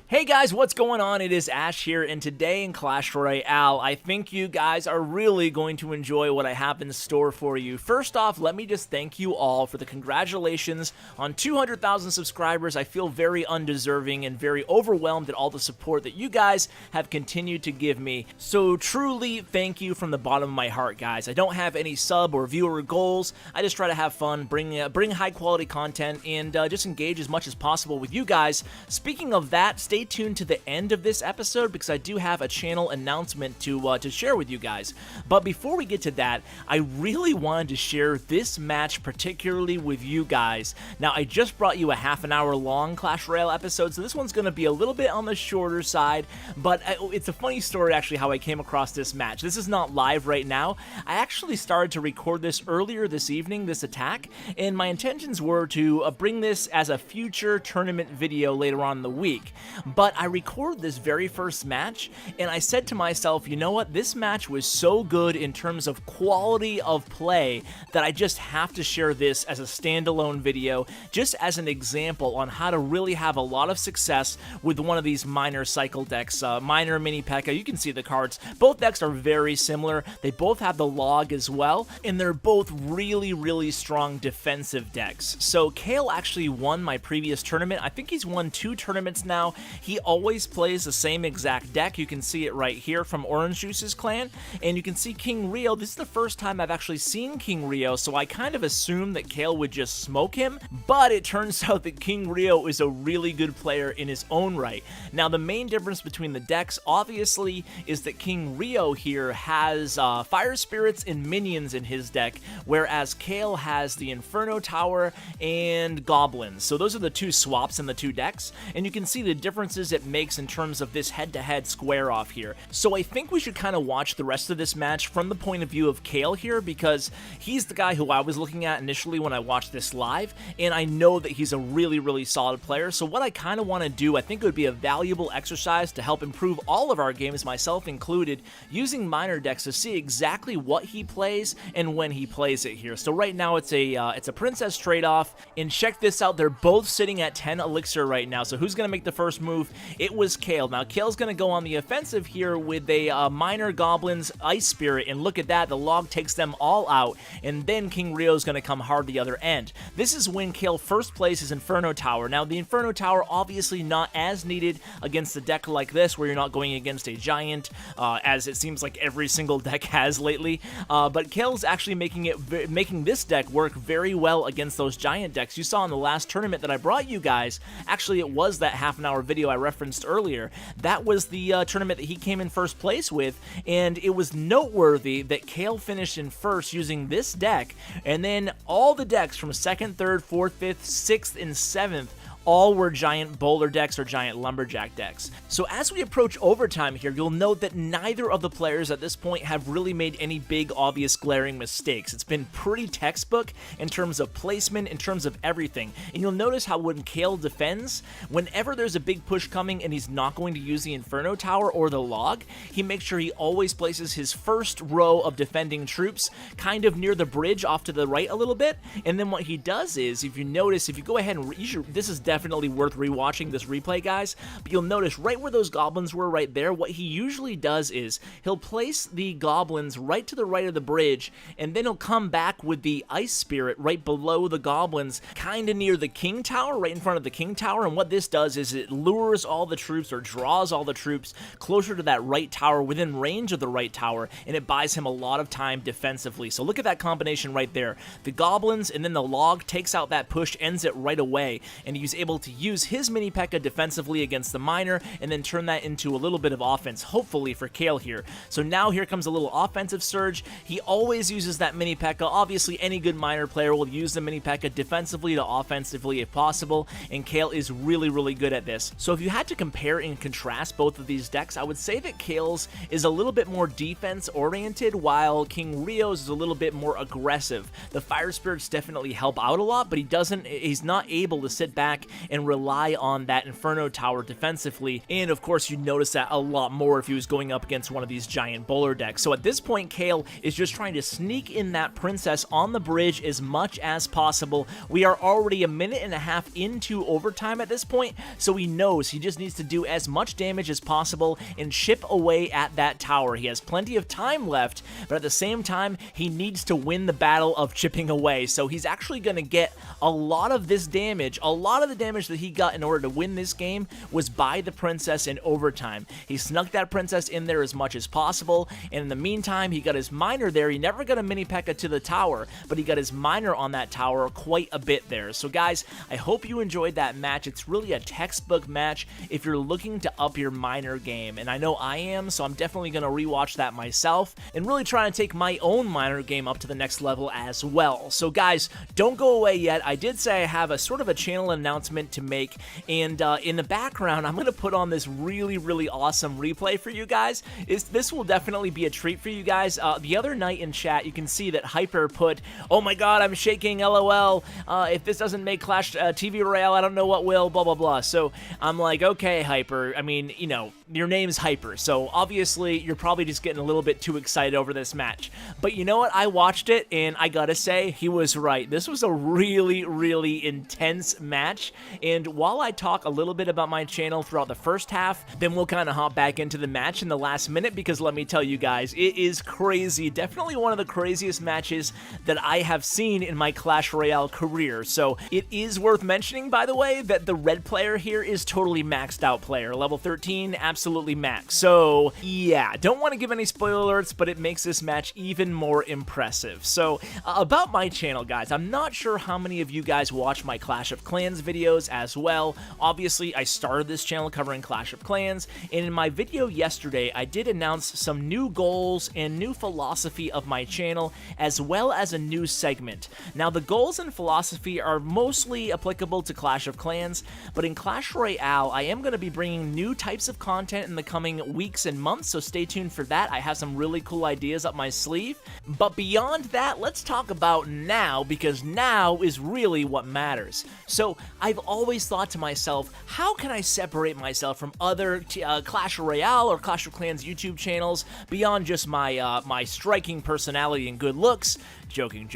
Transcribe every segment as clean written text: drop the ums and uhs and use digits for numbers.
Hey guys, what's going on? It is Ash here, and today in Clash Royale, I think you guys are really going to enjoy what I have in store for you. First off, let me just thank you all for the congratulations on 200,000 subscribers. I feel very undeserving and very overwhelmed at all the support that you guys have continued to give me. So truly, thank you from the bottom of my heart, guys. I don't have any sub or viewer goals. I just try to have fun, bring high quality content, and just engage as much as possible with you guys. Speaking of that, stay tuned to the end of this episode because I do have a channel announcement to share with you guys. But before we get to that, I really wanted to share this match particularly with you guys. Now, I just brought you a half an hour long Clash Royale episode, so this one's going to be a little bit on the shorter side, but it's a funny story actually how I came across this match. This is not live right now. I actually started to record this earlier this evening, this attack, and my intentions were to bring this as a future tournament video later on in the week. But I recorded this very first match, and I said to myself, you know what, this match was so good in terms of quality of play that I just have to share this as a standalone video, just as an example on how to really have a lot of success with one of these minor cycle decks, minor mini P.E.K.K.A. You can see the cards. Both decks are very similar. They both have the log as well, and they're both really, really strong defensive decks. So Kale actually won my previous tournament. I think he's won 2 tournaments now. He always plays the same exact deck. You can see it right here from Orange Juice's clan, and you can see King Rio. This is the first time I've actually seen King Rio, so I kind of assumed that Kale would just smoke him, but it turns out that King Rio is a really good player in his own right. Now, the main difference between the decks, obviously, is that King Rio here has Fire Spirits and Minions in his deck, whereas Kale has the Inferno Tower and Goblins. So those are the 2 swaps in the 2 decks, and you can see the differences it makes in terms of this head-to-head square off here. So I think we should kind of watch the rest of this match from the point of view of Kale here, because he's the guy who I was looking at initially when I watched this live, and I know that he's a really, really solid player. So what I kind of want to do, I think it would be a valuable exercise to help improve all of our games, myself included, using minor decks to see exactly what he plays and when he plays it here. So right now it's a princess trade-off, and check this out, they're both sitting at 10 elixir right now. So who's going to make the first move? It was Kale. Now, Kale's going to go on the offensive here with a minor Goblins Ice Spirit, and look at that, the log takes them all out, and then King Rio's going to come hard the other end. This is when Kale first plays his Inferno Tower. Now, the Inferno Tower obviously not as needed against a deck like this, where you're not going against a giant, as it seems like every single deck has lately, but Kale's actually making this deck work very well against those giant decks. You saw in the last tournament that I brought you guys, actually it was that half an hour video I referenced earlier. That was the tournament that he came in first place with, and it was noteworthy that Kale finished in first using this deck, and then all the decks from 2nd, 3rd, 4th, 5th, 6th, and 7th all were giant boulder decks or giant lumberjack decks. So as we approach overtime here, you'll note that neither of the players at this point have really made any big, obvious, glaring mistakes. It's been pretty textbook in terms of placement, in terms of everything. And you'll notice how when Kale defends, whenever there's a big push coming and he's not going to use the Inferno Tower or the log, he makes sure he always places his first row of defending troops kind of near the bridge off to the right a little bit. And then what he does is, if you notice, if you go ahead and this is definitely worth rewatching this replay, guys, but you'll notice right where those goblins were right there, what he usually does is he'll place the goblins right to the right of the bridge, and then he'll come back with the Ice Spirit right below the goblins, kind of near the King Tower, right in front of the King Tower. And what this does is it lures all the troops, or draws all the troops closer to that right tower, within range of the right tower, and it buys him a lot of time defensively. So look at that combination right there. The goblins and then the log takes out that push, ends it right away, and he's able to use his mini P.E.K.K.A. defensively against the miner, and then turn that into a little bit of offense, hopefully for Kale here. So now here comes a little offensive surge. He always uses that mini P.E.K.K.A. Obviously, any good miner player will use the mini P.E.K.K.A. defensively to offensively if possible, and Kale is really, really good at this. So if you had to compare and contrast both of these decks, I would say that Kale's is a little bit more defense-oriented, while King Rio's is a little bit more aggressive. The Fire Spirits definitely help out a lot, but he's not able to sit back and rely on that Inferno Tower defensively, and of course you notice that a lot more if he was going up against one of these giant bowler decks. So at this point, Kale is just trying to sneak in that princess on the bridge as much as possible. We are already a minute and a half into overtime at this point, so he knows he just needs to do as much damage as possible and chip away at that tower. He has plenty of time left, but at the same time, he needs to win the battle of chipping away. So he's actually going to get a lot of this damage. A lot of the damage that he got in order to win this game was by the princess in overtime. He snuck that princess in there as much as possible, and in the meantime, he got his miner there. He never got a mini P.E.K.K.A to the tower, but he got his miner on that tower quite a bit there. So guys, I hope you enjoyed that match. It's really a textbook match if you're looking to up your miner game, and I know I am, so I'm definitely going to rewatch that myself and really try to take my own miner game up to the next level as well. So guys, don't go away yet. I did say I have a sort of a channel announcement to make, and in the background, I'm going to put on this really awesome replay for you guys. This will definitely be a treat for you guys. The other night in chat, you can see that Hyper put, "Oh my god, I'm shaking, lol. If this doesn't make Clash TV Royale, I don't know what will, blah blah blah." So I'm like, okay, Hyper, I mean, you know, your name's Hyper, so obviously you're probably just getting a little bit too excited over this match. But you know what? I watched it, and I gotta say, he was right. This was a really intense match, and while I talk a little bit about my channel throughout the first half, then we'll kind of hop back into the match in the last minute, because let me tell you guys, it is crazy. Definitely one of the craziest matches that I have seen in my Clash Royale career. So it is worth mentioning, by the way, that the red player here is totally maxed out player. Level 13, absolutely max. So yeah, don't want to give any spoiler alerts, but it makes this match even more impressive. So about my channel, guys, I'm not sure how many of you guys watch my Clash of Clans videos as well. Obviously, I started this channel covering Clash of Clans, and in my video yesterday, I did announce some new goals and new philosophy of my channel, as well as a new segment. Now, the goals and philosophy are mostly applicable to Clash of Clans, but in Clash Royale, I am going to be bringing new types of content in the coming weeks and months, so stay tuned for that. I have some really cool ideas up my sleeve. But beyond that, let's talk about now, because now is really what matters. So I've always thought to myself, how can I separate myself from other Clash Royale or Clash of Clans YouTube channels beyond just my my striking personality and good looks? Joking.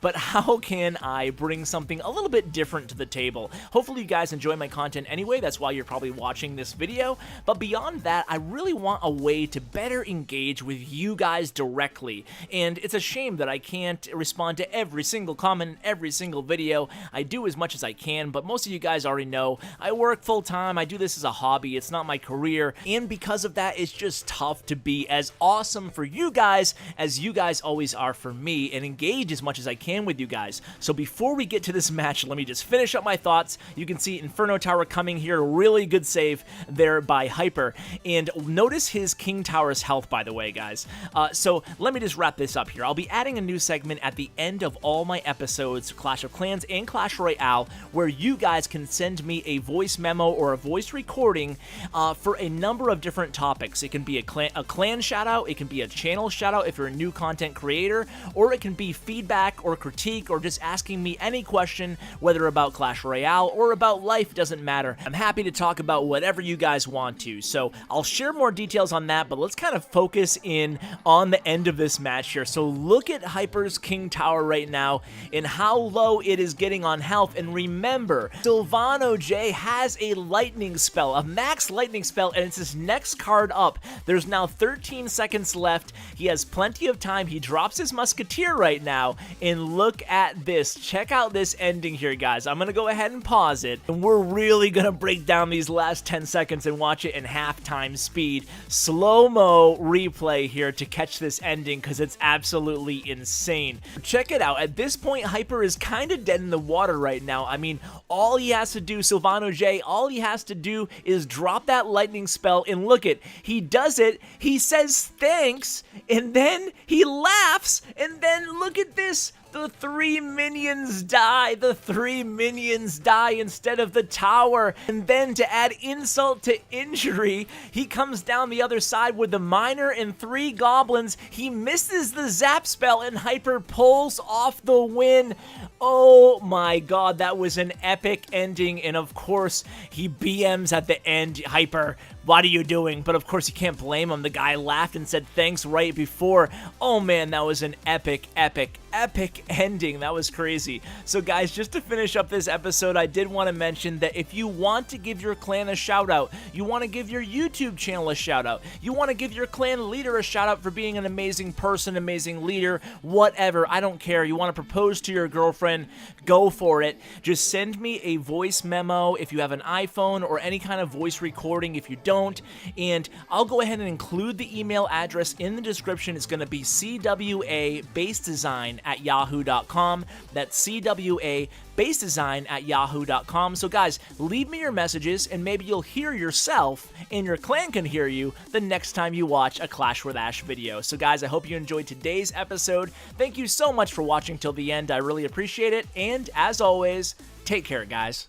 But how can I bring something a little bit different to the table? Hopefully you guys enjoy my content anyway, that's why you're probably watching this video. But beyond that, I really want a way to better engage with you guys directly. And it's a shame that I can't respond to every single comment in every single video. I do as much as I can, but most of you guys already know I work full time, I do this as a hobby, it's not my career, and because of that, it's just tough to be as awesome for you guys as you guys always are for me, and engage as much as I can with you guys. So before we get to this match, let me just finish up my thoughts. You can see Inferno Tower coming here, really good save there by Hyper, and notice his King Tower's health, by the way, guys. So let me just wrap this up here. I'll be adding a new segment at the end of all my episodes, Clash of Clans and Clash Royale, where you guys can send me a voice memo or a voice recording for a number of different topics. It can be a clan shout out, it can be a channel shout out if you're a new content creator, or it can be feedback or critique or just asking me any question, whether about Clash Royale or about life, doesn't matter. I'm happy to talk about whatever you guys want to. So I'll share more details on that, but let's kind of focus in on the end of this match here. So look at Hyper's King Tower right now and how low it is getting on health. And remember, Sylvano J has a lightning spell, a max lightning spell, and it's his next card up. There's now 13 seconds left. He has plenty of time. He drops his Musketeer right now, and look at this. Check out this ending here, guys. I'm gonna go ahead and pause it, and we're really gonna break down these last 10 seconds and watch it in halftime speed. Slow-mo replay here to catch this ending, because it's absolutely insane. Check it out. At this point, Hyper is kind of dead in the water right now. I mean, all he has to do, Sylvano J, all he has to do is drop that lightning spell, and look it. He does it, he says thanks, and then he laughs, and then look at this. The 3 minions die. The 3 minions die instead of the tower. And then to add insult to injury, he comes down the other side with the miner and 3 goblins. He misses the zap spell and Hyper pulls off the win. Oh my god, that was an epic ending. And of course, he BMs at the end. Hyper, what are you doing? But of course, you can't blame him. The guy laughed and said thanks right before. Oh man, that was an epic ending. That was crazy. So guys, just to finish up this episode, I did want to mention that if you want to give your clan a shout out, you want to give your YouTube channel a shout out, you want to give your clan leader a shout out for being an amazing person, amazing leader, whatever, I don't care. You want to propose to your girlfriend, go for it. Just send me a voice memo if you have an iPhone or any kind of voice recording if you don't, and I'll go ahead and include the email address in the description. It's going to be cwabasedesign@yahoo.com. That's cwabasedesign@yahoo.com. So guys, leave me your messages and maybe you'll hear yourself and your clan can hear you the next time you watch a Clash with Ash video. So guys, I hope you enjoyed today's episode. Thank you so much for watching till the end. I really appreciate it. And as always, take care, guys.